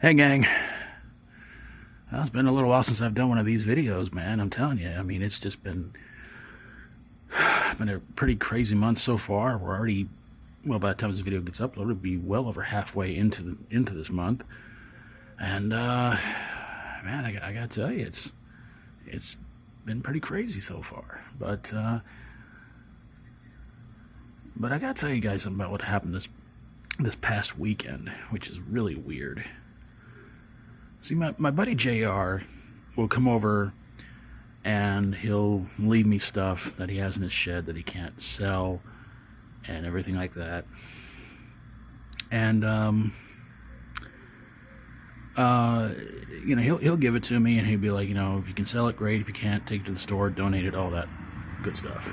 Hey gang, well, it's been a little while since I've done one of these videos, man. I'm telling you, I mean, it's just been a pretty crazy month so far. We're already, well, by the time this video gets uploaded, it'll be well over halfway into this month. And man, I gotta tell you, it's been pretty crazy so far. But I gotta tell you guys something about what happened this past weekend, which is really weird. See, my buddy JR will come over and he'll leave me stuff that he has in his shed that he can't sell and everything like that. And you know, he'll give it to me and he'll be like, you know, if you can sell it, great. If you can't, take it to the store, donate it, all that good stuff.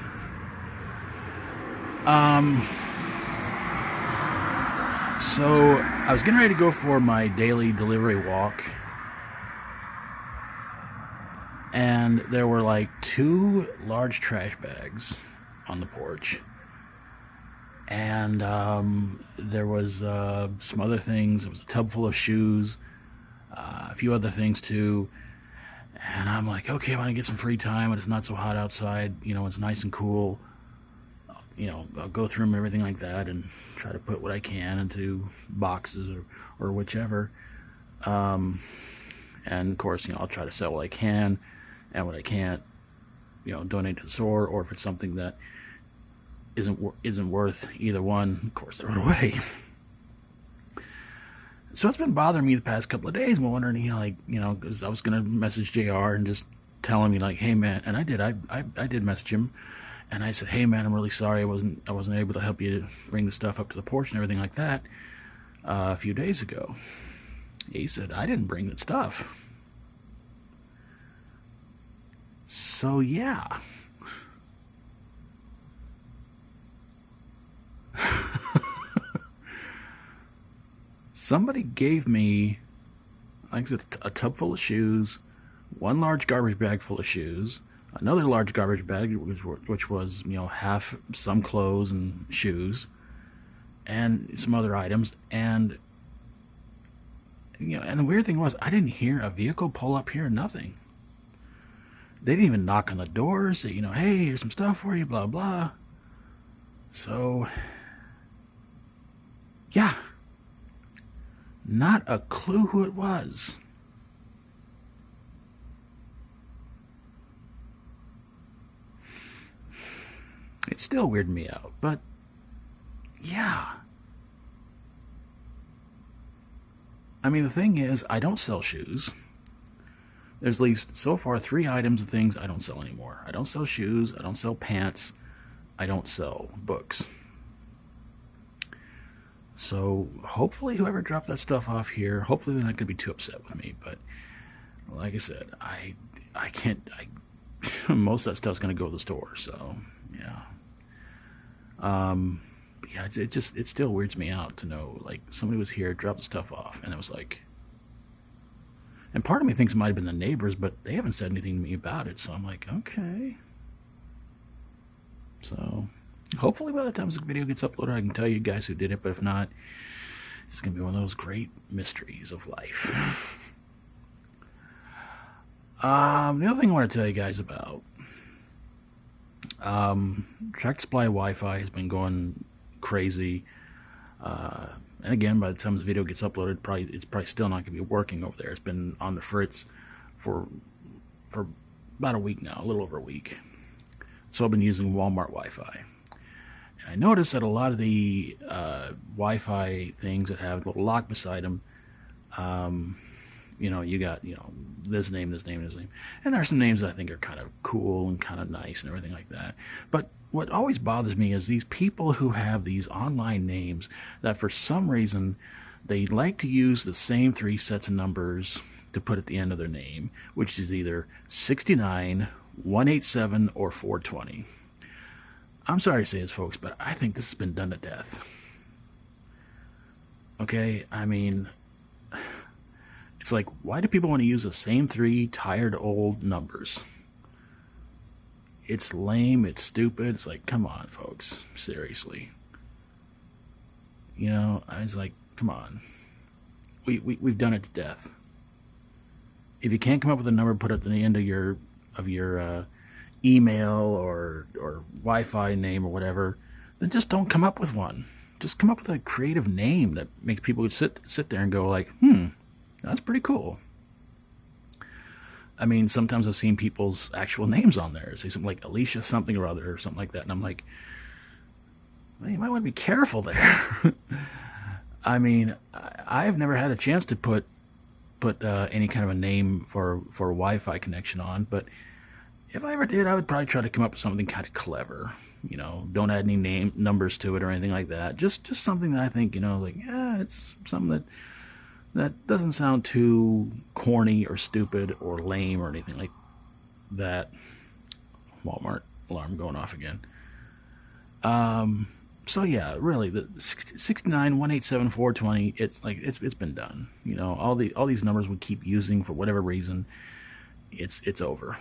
So I was getting ready to go for my daily delivery walk, and there were like 2 large trash bags on the porch, and there was some other things. There was a tub full of shoes, a few other things too. And I'm like, okay, when I get some free time and it's not so hot outside, you know, it's nice and cool, you know, I'll go through them and everything like that and try to put what I can into boxes or whichever. And of course, you know, I'll try to sell what I can, and what I can't, you know, donate to the store, or if it's something that isn't worth either one, of course, throw it away. So it's been bothering me the past couple of days. I'm wondering, you know, like, you know, because I was gonna message JR and just tell him, like, hey man, and I did message him. And I said, hey man, I'm really sorry I wasn't able to help you bring the stuff up to the porch and everything like that a few days ago. He said, I didn't bring that stuff. So yeah. Somebody gave me, like I said, a tub full of shoes, 1 large garbage bag full of shoes, another large garbage bag, which was, you know, half some clothes and shoes, and some other items. And, you know, and the weird thing was, I didn't hear a vehicle pull up here, nothing. They didn't even knock on the door, say, you know, hey, here's some stuff for you, blah, blah. So, yeah. Not a clue who it was. It still weirded me out, but yeah. I mean, the thing is, I don't sell shoes. There's at least, so far, 3 items of things I don't sell anymore. I don't sell shoes, I don't sell pants, I don't sell books. So, hopefully whoever dropped that stuff off here, hopefully they're not going to be too upset with me. But, like I said, I can't, most of that stuff's going to go to the store, so, yeah. Yeah, it still weirds me out to know, like, somebody was here, dropped the stuff off, and it was like, and part of me thinks it might have been the neighbors, but they haven't said anything to me about it, so I'm like, okay. So, hopefully by the time this video gets uploaded, I can tell you guys who did it, but if not, it's going to be one of those great mysteries of life. The other thing I want to tell you guys about, Tractor Supply Wi-Fi has been going crazy, and again, by the time this video gets uploaded, it's probably still not going to be working over there. It's been on the fritz for about a week now, a little over a week. So I've been using Walmart Wi-Fi. And I noticed that a lot of the Wi-Fi things that have a little lock beside them, you know, you got, you know, this name, this name, this name. And there are some names that I think are kind of cool and kind of nice and everything like that. But what always bothers me is these people who have these online names that for some reason they like to use the same 3 sets of numbers to put at the end of their name, which is either 69, 187, or 420. I'm sorry to say this, folks, but I think this has been done to death. Okay, I mean, it's like, why do people want to use the same 3 tired old numbers? It's lame, it's stupid. It's like, come on, folks, seriously. You know, I was like, come on. we've done it to death. If you can't come up with a number, put it at the end of your email or Wi-Fi name or whatever, then just don't come up with one. Just come up with a creative name that makes people sit there and go like, that's pretty cool. I mean, sometimes I've seen people's actual names on there. Say something like Alicia something or other or something like that, and I'm like, well, you might want to be careful there. I mean, I've never had a chance to put any kind of a name for a Wi-Fi connection on, but if I ever did, I would probably try to come up with something kind of clever. You know, don't add any numbers to it or anything like that. Just something that I think, you know, like, yeah, it's something that doesn't sound too corny or stupid or lame or anything like that. Walmart alarm going off again. So yeah, really, the 69187420. It's like it's been done. You know, all these numbers we keep using for whatever reason. It's over.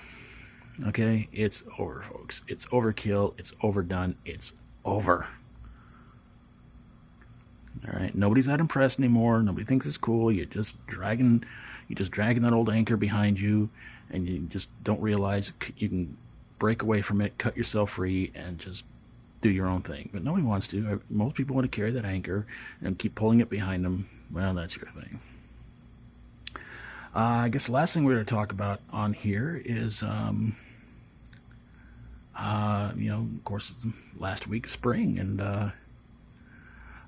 Okay, it's over, folks. It's overkill. It's overdone. It's over. All right, nobody's that impressed anymore. Nobody thinks it's cool. You're just dragging that old anchor behind you, and you just don't realize you can break away from it, cut yourself free, and just do your own thing. But nobody wants to. Most people want to carry that anchor and keep pulling it behind them. Well, that's your thing. I guess the last thing we're going to talk about on here is, you know, of course, it's last week of spring, and I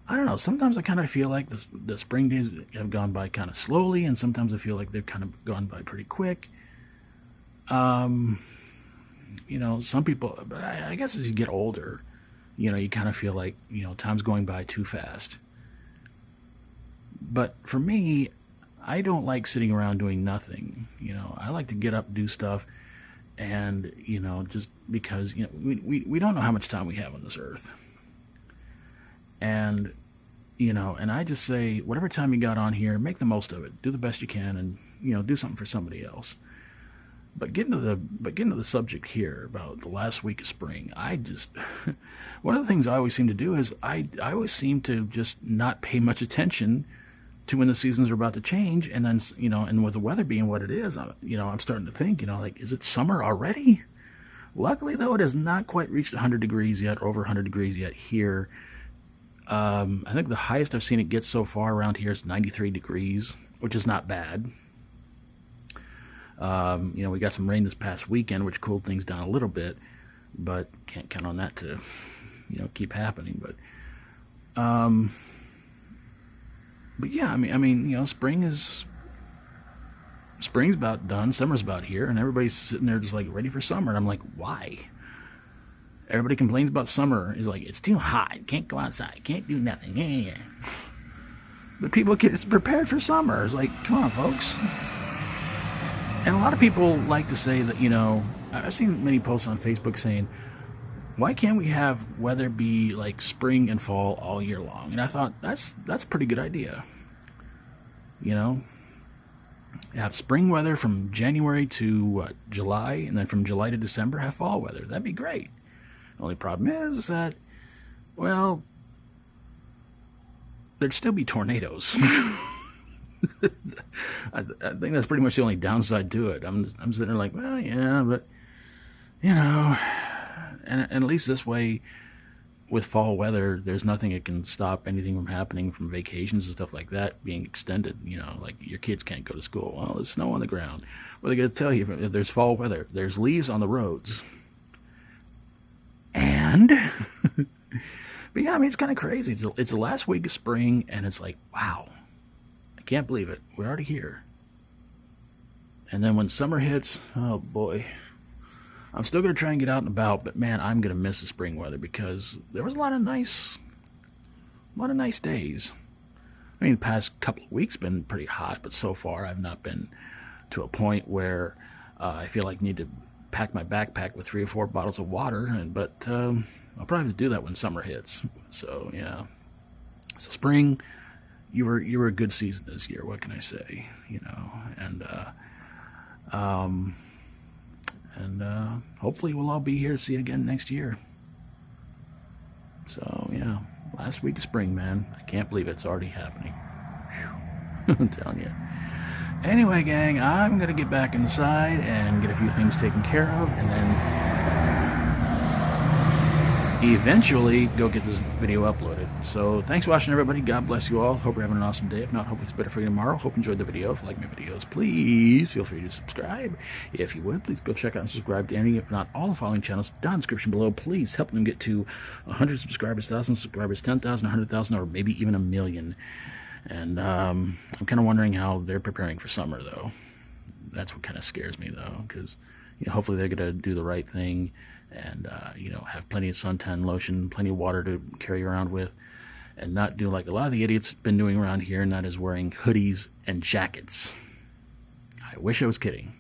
don't know. Sometimes I kind of feel like the spring days have gone by kind of slowly, and sometimes I feel like they've kind of gone by pretty quick. You know, some people, but I guess as you get older, you know, you kind of feel like, you know, time's going by too fast. But for me, I don't like sitting around doing nothing. You know, I like to get up, do stuff, and, you know, just because, you know, we don't know how much time we have on this earth. And, you know, and I just say, whatever time you got on here, make the most of it. Do the best you can, and, you know, do something for somebody else. But getting to the subject here about the last week of spring, I just one of the things I always seem to do is I always seem to just not pay much attention to when the seasons are about to change, and then, you know, and with the weather being what it is, you know, I'm starting to think, you know, like, is it summer already? Luckily, though, it has not quite reached 100 degrees yet, or over 100 degrees yet here. I think the highest I've seen it get so far around here is 93 degrees, which is not bad. You know, we got some rain this past weekend, which cooled things down a little bit, but can't count on that to, you know, keep happening. But yeah, I mean, you know, spring's about done, summer's about here, and everybody's sitting there just like ready for summer. And I'm like, why? Everybody complains about summer. It's like, it's too hot, can't go outside, can't do nothing. Yeah. But people get prepared for summer. It's like, come on, folks. And a lot of people like to say that, you know, I've seen many posts on Facebook saying, why can't we have weather be like spring and fall all year long? And I thought, that's a pretty good idea. You know, have spring weather from January to July, and then from July to December have fall weather. That'd be great. The only problem is that, well, there'd still be tornadoes. I think that's pretty much the only downside to it. I'm sitting there like, well, yeah, but, you know, and at least this way, with fall weather, there's nothing that can stop anything from happening, from vacations and stuff like that being extended. You know, like your kids can't go to school. Well, there's snow on the ground. Well, they're going to tell you, if there's fall weather, there's leaves on the roads. And, but yeah, I mean, it's kind of crazy. It's the last week of spring, and it's like, wow, I can't believe it. We're already here. And then when summer hits, oh boy. I'm still going to try and get out and about, but man, I'm going to miss the spring weather, because there was a lot of nice days. I mean, the past couple of weeks been pretty hot, but so far I've not been to a point where I feel like I need to pack my backpack with 3 or 4 bottles of water. But I'll probably have to do that when summer hits. So yeah. So spring, you were a good season this year. What can I say? You know, and hopefully we'll all be here to see it again next year. So yeah, last week of spring, man. I can't believe it's already happening. Whew. I'm telling you. Anyway, gang, I'm going to get back inside and get a few things taken care of, and then eventually go get this video uploaded. So thanks for watching, everybody. God bless you all. Hope you're having an awesome day. If not, hopefully it's better for you tomorrow. Hope you enjoyed the video. If you like my videos, please feel free to subscribe. If you would, please go check out and subscribe to any, if not all, the following channels down in the description below. Please help them get to 100 subscribers, 1,000 subscribers, 10,000, 100,000, or maybe even 1 million. And I'm kind of wondering how they're preparing for summer, though. That's what kind of scares me, though, because hopefully they're going to do the right thing and have plenty of suntan lotion, plenty of water to carry around with, and not do like a lot of the idiots been doing around here, and that is wearing hoodies and jackets. I wish I was kidding.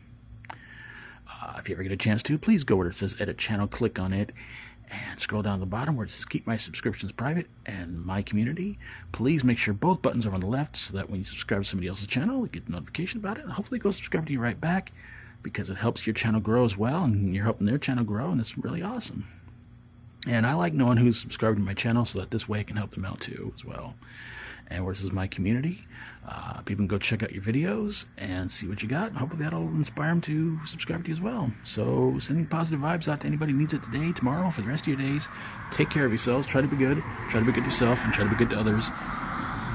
If you ever get a chance to, please go where it says edit channel, click on it, and scroll down to the bottom where it says keep my subscriptions private and my community. Please make sure both buttons are on the left so that when you subscribe to somebody else's channel, you get a notification about it, and hopefully go subscribe to you right back, because it helps your channel grow as well, and you're helping their channel grow, and it's really awesome. And I like knowing who's subscribed to my channel so that this way I can help them out too as well. And where this is my community, people can go check out your videos and see what you got, and hopefully that'll inspire them to subscribe to you as well. So sending positive vibes out to anybody who needs it today, tomorrow, for the rest of your days. Take care of yourselves, try to be good to yourself, and try to be good to others.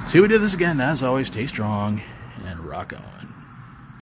Till we do this again, as always, stay strong and rock on.